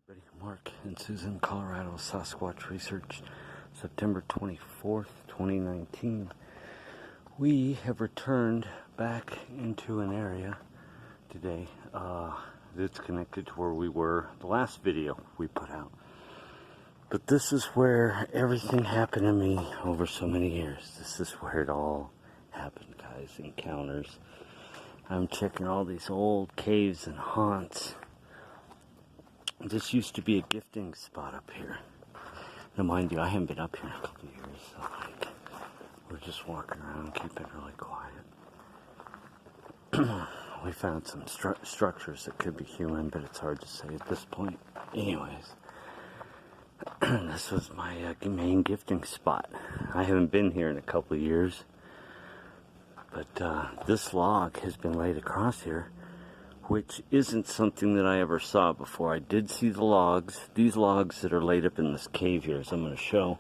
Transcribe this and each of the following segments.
Everybody, Mark and Susan, Colorado Sasquatch Research, September 24th, 2019. We have returned back into an area today that's connected to where we were the last video we put out. But this is where everything happened to me over so many years. This is where it all happened, guys. Encounters. I'm checking all these old caves and haunts. This used to be a gifting spot up here. Now, mind you, I haven't been up here in a couple of years, so we're just walking around, keeping it really quiet. We found some structures that could be human, but it's hard to say at this point. Anyways, this was my main gifting spot. I haven't been here in a couple of years, but this log has been laid across here, which isn't something that I ever saw before. I did see the logs. These logs that are laid up in this cave here, as I'm going to show,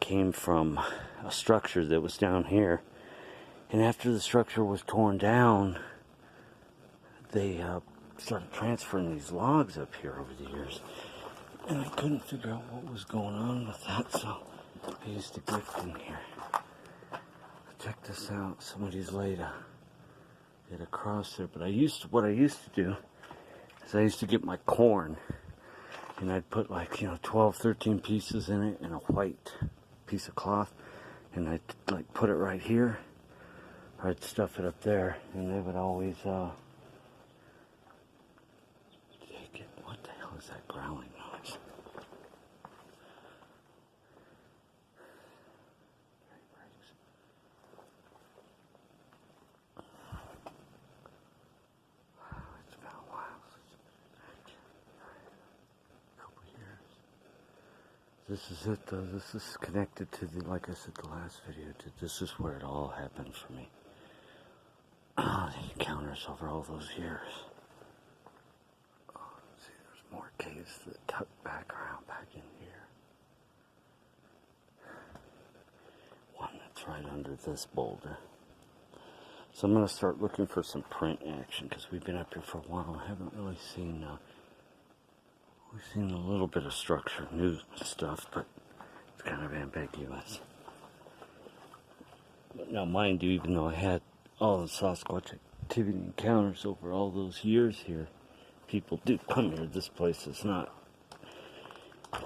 came from a structure that was down here. And after the structure was torn down, they started transferring these logs up here over the years. And I couldn't figure out what was going on with that, so I used to gift in here. Check this out. Somebody's laid it across there. But what I used to do is I used to get my corn, and I'd put 12, 13 pieces in it in a white piece of cloth, and I'd put it right here, or I'd stuff it up there, and they would always take it. What the hell is that growling noise? This is it, though. This is connected to like I said, the last video. This is where it all happened for me. The encounters over all those years. See, there's more caves that tuck back around back in here. One that's right under this boulder. So I'm going to start looking for some print action, because we've been up here for a while. I haven't really seen... We've seen a little bit of structure, new stuff, but it's kind of ambiguous. But now, mind you, even though I had all the Sasquatch activity encounters over all those years here, people do come here. This place is not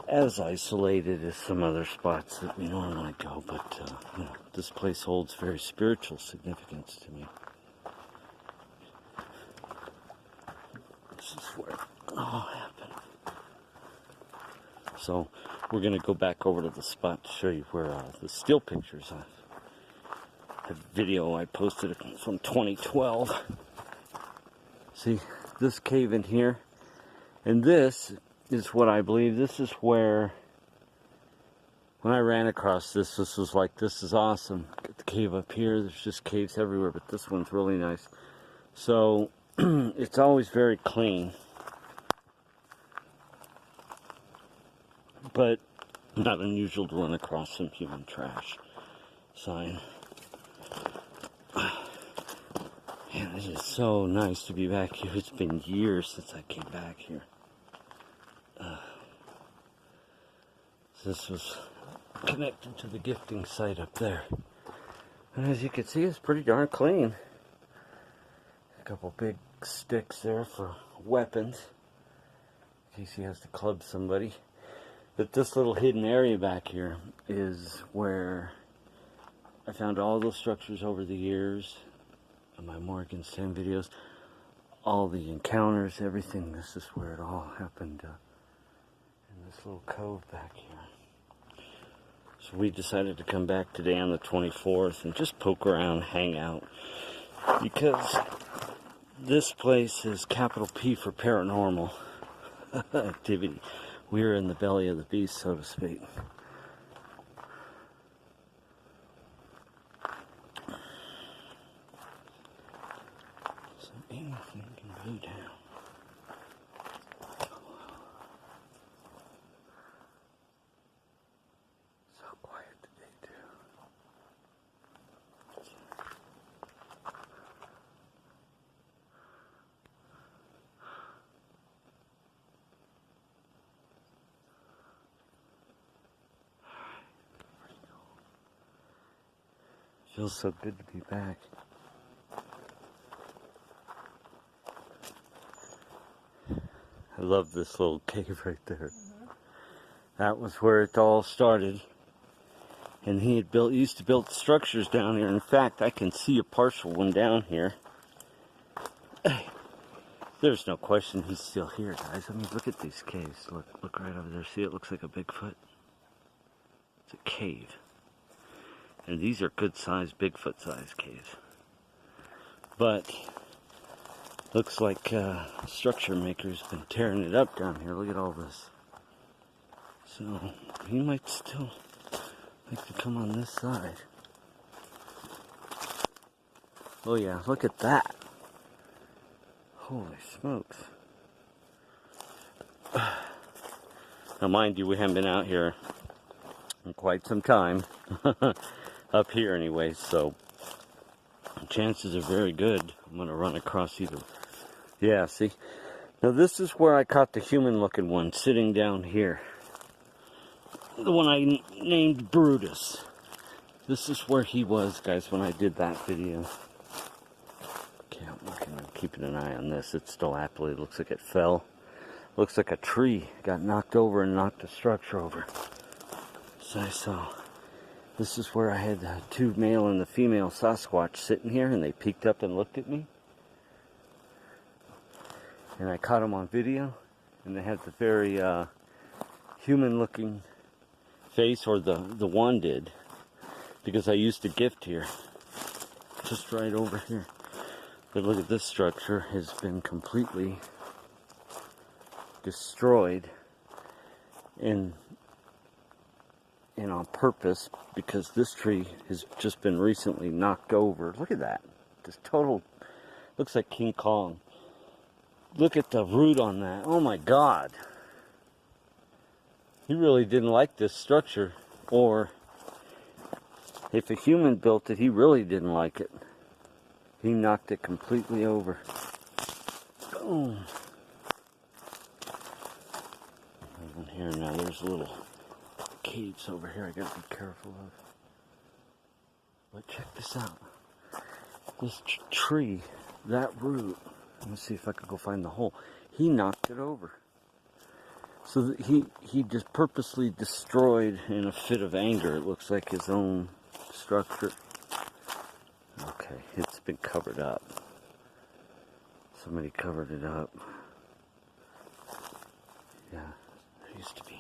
as isolated as some other spots that we normally go, but this place holds very spiritual significance to me. This is where it all happened. So we're going to go back over to the spot to show you where the still pictures are. The video I posted from 2012. See, this cave in here. And this is what I believe. This is where, when I ran across this was like, this is awesome. Get the cave up here. There's just caves everywhere, but this one's really nice. So it's always very clean. But not unusual to run across some human trash sign. Man, it is so nice to be back here. It's been years since I came back here. This was connected to the gifting site up there. And as you can see, it's pretty darn clean. A couple big sticks there for weapons, in case he has to club somebody. But this little hidden area back here is where I found all those structures over the years in my Morgan Stan videos. All the encounters, everything. This is where it all happened in this little cove back here. So we decided to come back today on the 24th and just poke around, hang out. Because this place is capital P for paranormal activity. We're in the belly of the beast, so to speak. So anything can go down. So quiet today, too. Feels so good to be back. I love this little cave right there. That was where it all started. And he had used to build structures down here. In fact, I can see a partial one down here. There's no question he's still here, guys. I mean, look at these caves. Look right over there. See, it looks like a Bigfoot. It's a cave. And these are good-sized, Bigfoot-sized caves. But looks like structure maker's been tearing it up down here. Look at all this. So he might still like to come on this side. Oh yeah, look at that. Holy smokes. Now mind you, we haven't been out here in quite some time. Up here anyways, so chances are very good I'm going to run across either. Yeah, see? Now this is where I caught the human looking one sitting down here. The one I named Brutus. This is where he was, guys, when I did that video. Okay, I'm keeping an eye on this. It still aptly looks like it fell. Looks like a tree got knocked over and knocked the structure over. So I saw. This is where I had the two male and the female Sasquatch sitting here, and they peeked up and looked at me. And I caught them on video, and they had the very human-looking face, or the one did, because I used a gift here, just right over here. But look at this structure, has been completely destroyed, and on purpose, because this tree has just been recently knocked over. Look at that. This total, looks like King Kong. Look at the root on that. Oh my God. He really didn't like this structure, or if a human built it, he really didn't like it. He knocked it completely over. Boom. And here now, there's little caves over here I gotta be careful of. But check this out. This tree, that root, let me see if I can go find the hole. He knocked it over. So he just purposely destroyed, in a fit of anger, it looks like, his own structure. Okay, it's been covered up. Somebody covered it up. Yeah, there used to be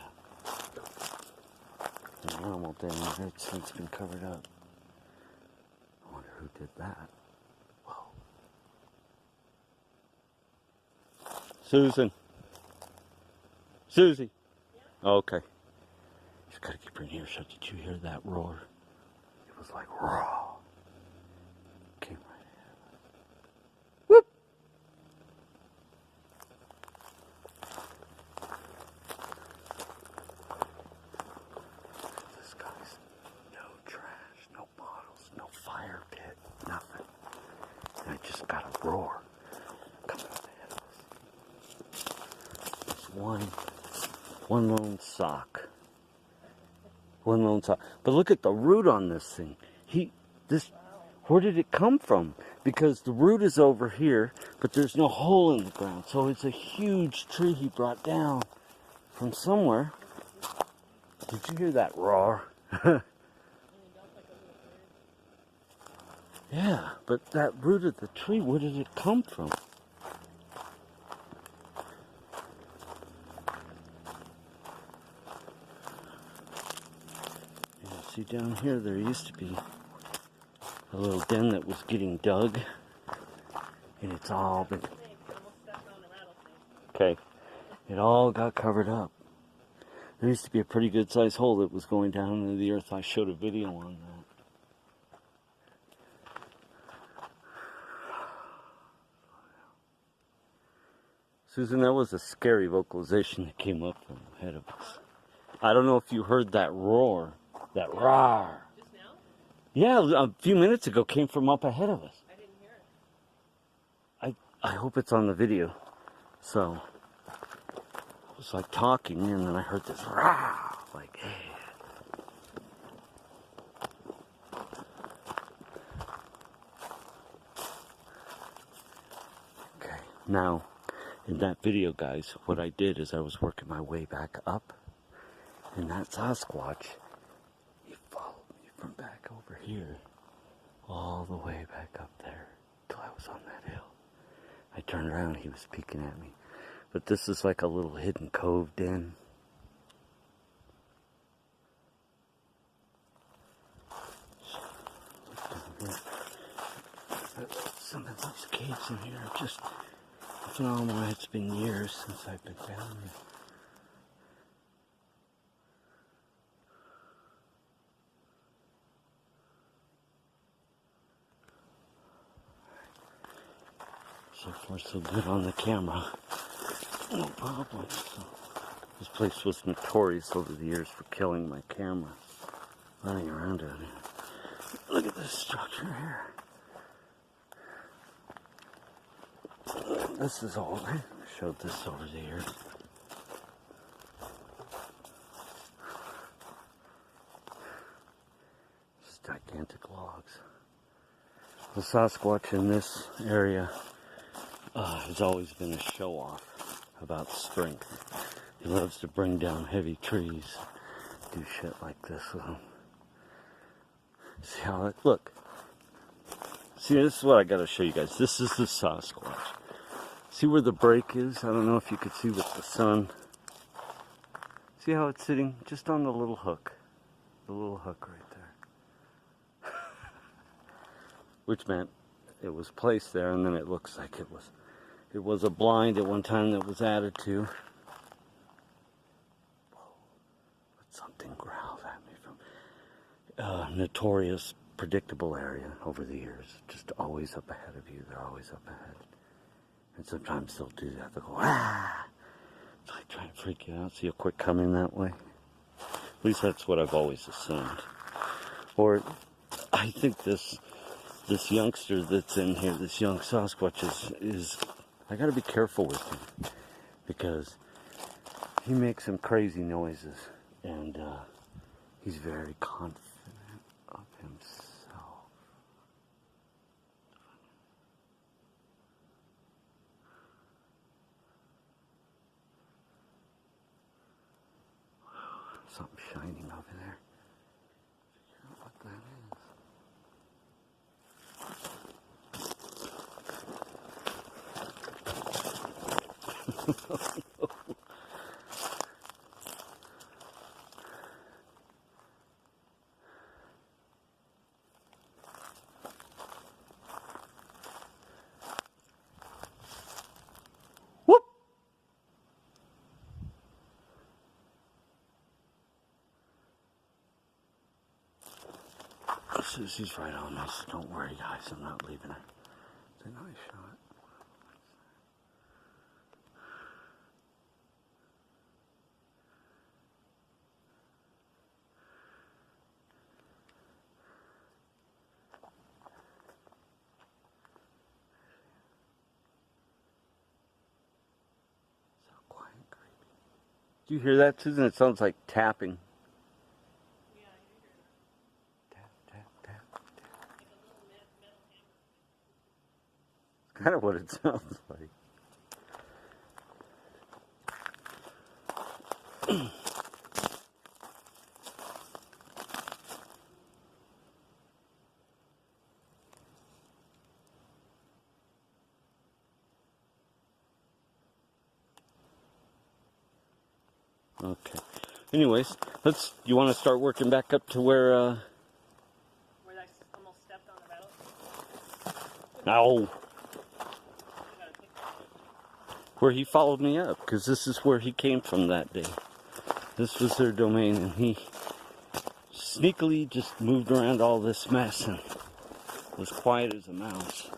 an animal down there. It's since been covered up. I wonder who did that. Whoa. Susan. Susie. Yeah. Okay. Just gotta keep her in earshot. Did you hear that roar? It was like raw. Came right ahead of us. Whoop! This guy's no trash, no bottles, no fire pit, nothing. And I just got a roar coming up ahead of us. There's one lone sock. One lone sock. But look at the root on this thing. Where did it come from? Because the root is over here, but there's no hole in the ground. So it's a huge tree he brought down from somewhere. Did you hear that roar? Yeah, but that root of the tree, where did it come from? See, down here there used to be a little den that was getting dug, and it's all been, okay, it all got covered up. There used to be a pretty good sized hole that was going down into the earth. I showed a video on that. Susan, that was a scary vocalization that came up from ahead of us. I don't know if you heard that roar. That roar. Just now? Yeah, a few minutes ago came from up ahead of us. I didn't hear it. I hope it's on the video. So, I was like talking, and then I heard this roar. Like, hey. Now, in that video, guys, what I did is I was working my way back up, and that Sasquatch, he followed me from back over here, all the way back up there, till I was on that hill. I turned around, he was peeking at me. But this is like a little hidden cove den. Some of those caves in here are just phenomenal. It's been years since I've been down here. So far so good on the camera. No problem. So, this place was notorious over the years for killing my camera. Running around down here. Look at this structure here. This is old. I showed this over the years. It's gigantic logs. The Sasquatch in this area has always been a show-off about strength. He loves to bring down heavy trees, do shit like this with them. See how it, look. See, this is what I gotta show you guys. This is the Sasquatch. See where the break is? I don't know if you could see with the sun. See how it's sitting just on the little hook. The little hook right there. Which meant it was placed there, and then it looks like it was a blind at one time that was added to. Whoa. But something growled at me from notorious, predictable area over the years. Just always up ahead of you. They're always up ahead. And sometimes they'll do that. They'll go, ah! It's like trying to freak you out so you'll quit coming that way. At least that's what I've always assumed. Or I think this youngster that's in here, this young Sasquatch is I gotta be careful with him. Because he makes some crazy noises. And he's very confident of himself. Something shining over there. Figure out what that is. Whoop! She's right on this. Don't worry, guys. I'm not leaving her. It's a nice shot. So quiet and creepy. Do you hear that, Susan? It sounds like tapping. Kind of what it sounds like. Okay. Anyways, you want to start working back up to where I almost stepped on the metal? No. Where he followed me up, because this is where he came from that day. This was their domain, and he sneakily just moved around all this mess and was quiet as a mouse.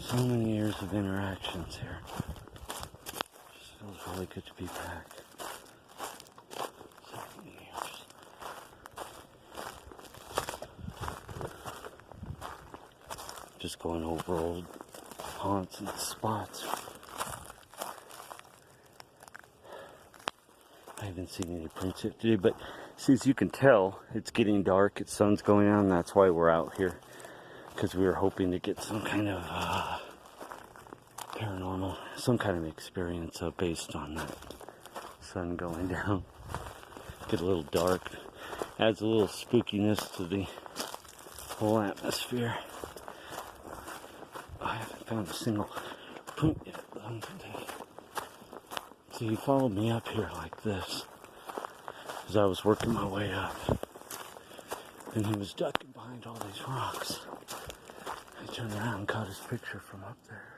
So many years of interactions here. Just feels really good to be back. Just going over old haunts and spots. I haven't seen any prints yet today, but see, as you can tell, it's getting dark. The sun's going down. That's why we're out here, because we were hoping to get some kind of paranormal, some kind of experience based on that sun going down. Get a little dark, adds a little spookiness to the whole atmosphere. I haven't found a single print yet. So he followed me up here like this as I was working my way up, and he was ducking behind all these rocks. I turned around and caught his picture from up there.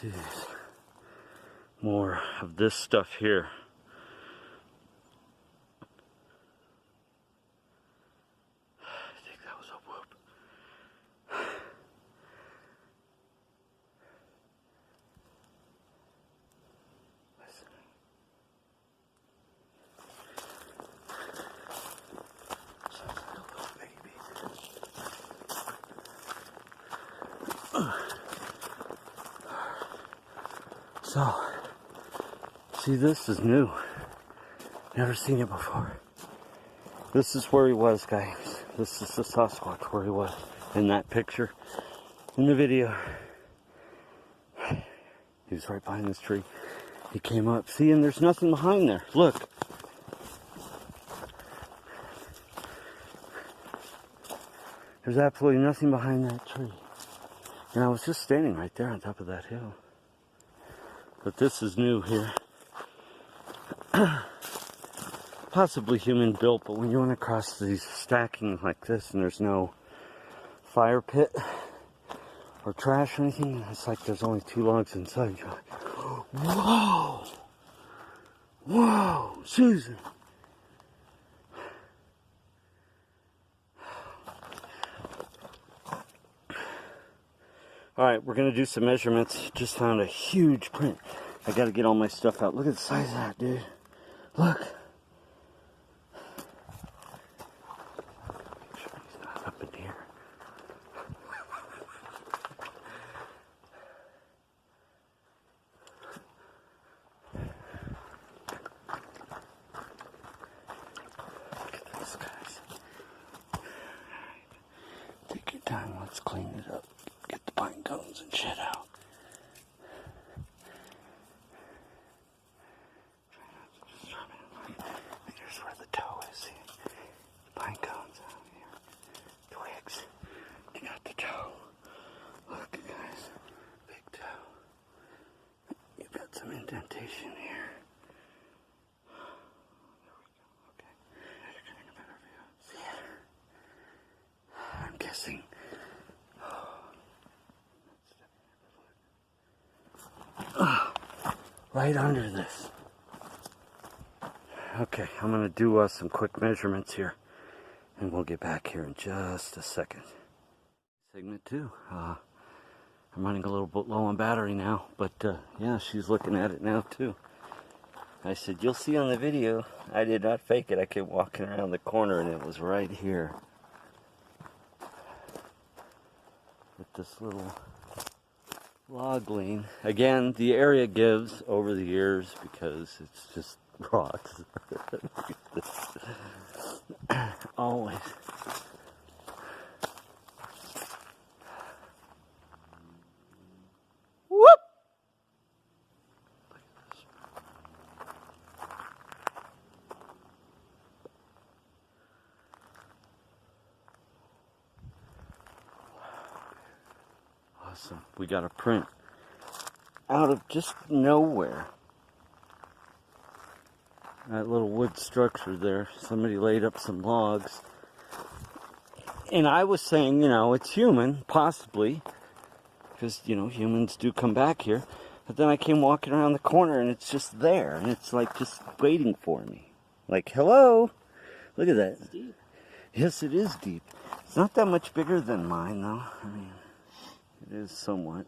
See, more of this stuff here. So, see, this is new. Never seen it before. This is where he was, guys. This is the Sasquatch where he was in that picture, in the video. He was right behind this tree. He came up. See, and there's nothing behind there. Look. There's absolutely nothing behind that tree. And I was just standing right there on top of that hill. But this is new here. Possibly human built, but when you run across these stacking like this and there's no fire pit or trash or anything, it's like there's only 2 logs inside. You're like, whoa! Whoa! Susan! Alright, we're going to do some measurements. Just found a huge print. I got to get all my stuff out. Look at the size of that, dude. Look. Make sure he's not up in here. Look at this, guys. Alright. Take your time. Let's clean it up. Get the pine cones and shit out. Try not to disturb it. Here's where the toe is. See? The pine cones out here. Twigs. You got the toe. Look, guys. Big toe. You've got some indentation here. There we go. Okay. You're getting a better view. See it? I'm guessing. Right under this. Okay, I'm going to do some quick measurements here, and we'll get back here in just a second. Segment 2. I'm running a little bit low on battery now, but yeah, she's looking at it now too. I said, you'll see on the video, I did not fake it. I kept walking around the corner and it was right here. With this little log lean. Again, the area gives over the years because it's just rocks. Always. Whoop! Look at this. Awesome. We got a print out of just nowhere. That little wood structure there. Somebody laid up some logs. And I was saying, you know, it's human, possibly. Because, you know, humans do come back here. But then I came walking around the corner and it's just there. And it's like just waiting for me. Like, hello? Look at that. It's deep. Yes, it is deep. It's not that much bigger than mine, though. I mean, it is somewhat.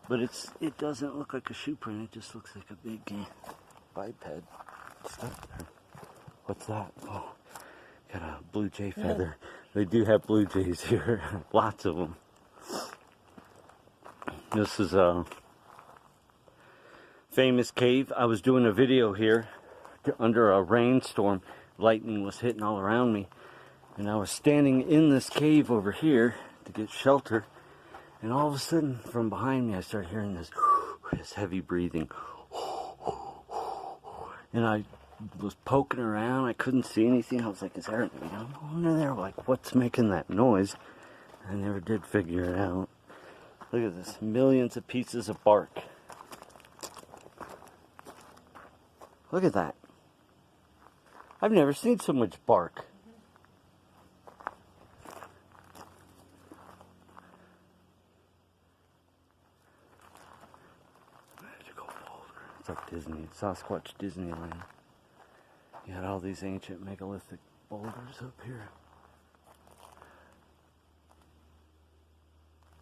But it doesn't look like a shoe print. It just looks like a big biped stuff there. What's that? Oh, got a blue jay feather. They do have blue jays here. Lots of them. This is a famous cave. I was doing a video here under a rainstorm. Lightning was hitting all around me. And I was standing in this cave over here to get shelter. And all of a sudden, from behind me, I started hearing this heavy breathing. And I was poking around. I couldn't see anything. I was like, is there anything under there? Like, what's making that noise? I never did figure it out. Look at this. Millions of pieces of bark. Look at that. I've never seen so much bark. It's like Disney, Sasquatch Disneyland. You had all these ancient megalithic boulders up here.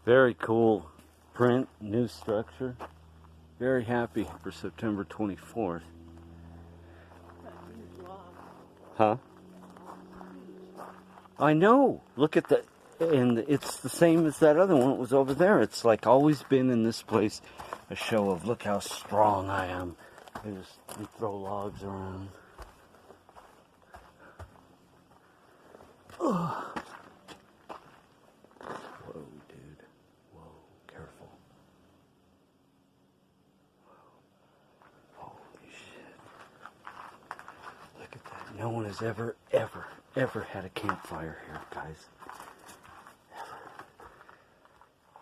Very cool print, new structure. Very happy for September 24th. Huh? I know. Look at that. And it's the same as that other one. It was over there. It's like always been in this place a show of look how strong I am. We throw logs around. Ugh. Whoa, dude. Whoa, careful. Whoa. Holy shit. Look at that. No one has ever had a campfire here, guys.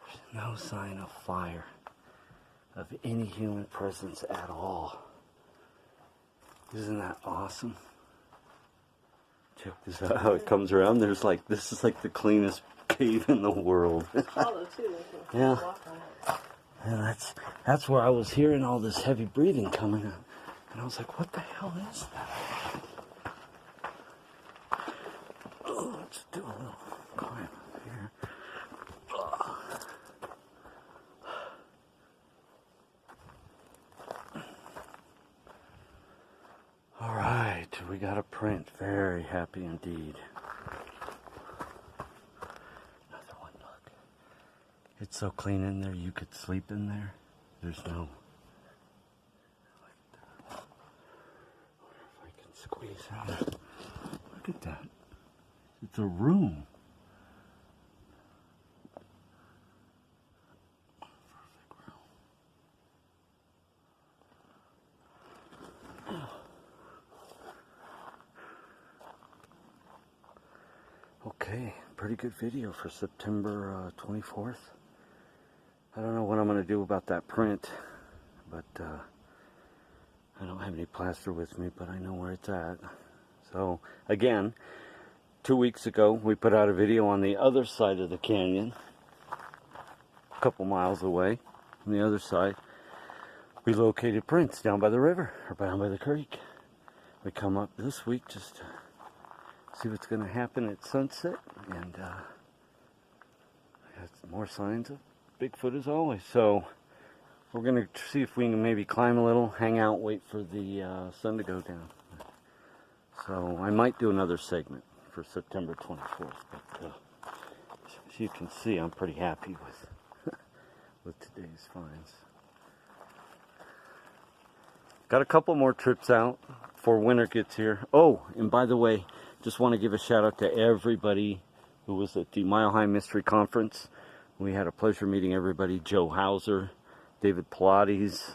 There's no sign of fire, of any human presence at all. Isn't that awesome? Check this out, how it comes around. There's like, this is like the cleanest cave in the world. Hollow too, yeah. And that's where I was hearing all this heavy breathing coming out. And I was like, what the hell is that? Oh, let's do a little climb up here. All right, we got a print. Very happy indeed. Another one, look. It's so clean in there, you could sleep in there. There's no... I wonder if I can squeeze out. Look at that. It's a room. Okay, pretty good video for September 24th. I don't know what I'm going to do about that print, but I don't have any plaster with me, but I know where it's at. So, again, 2 weeks ago, we put out a video on the other side of the canyon, a couple miles away. On the other side, we located prints down by the river, or down by the creek. We come up this week just to see what's going to happen at sunset, and got more signs of Bigfoot as always. So we're going to see if we can maybe climb a little, hang out, wait for the sun to go down. So I might do another segment for September 24th, but as you can see, I'm pretty happy with with today's finds. Got a couple more trips out before winter gets here. Oh, and by the way, just want to give a shout out to everybody who was at the Mile High Mystery Conference. We had a pleasure meeting everybody. Joe Hauser, David Pilates,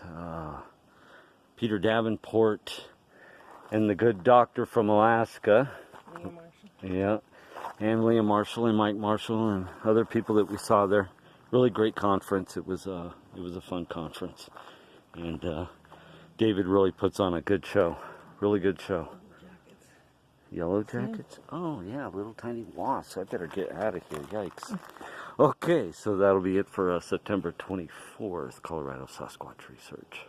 Peter Davenport, and the good doctor from Alaska. Liam Marshall. Yeah, and Liam Marshall and Mike Marshall and other people that we saw there. Really great conference. It was a fun conference, and David really puts on a good show. Really good show. Yellow jackets? Oh, yeah, little tiny wasps. I better get out of here. Yikes. Okay, so that'll be it for September 24th, Colorado Sasquatch Research.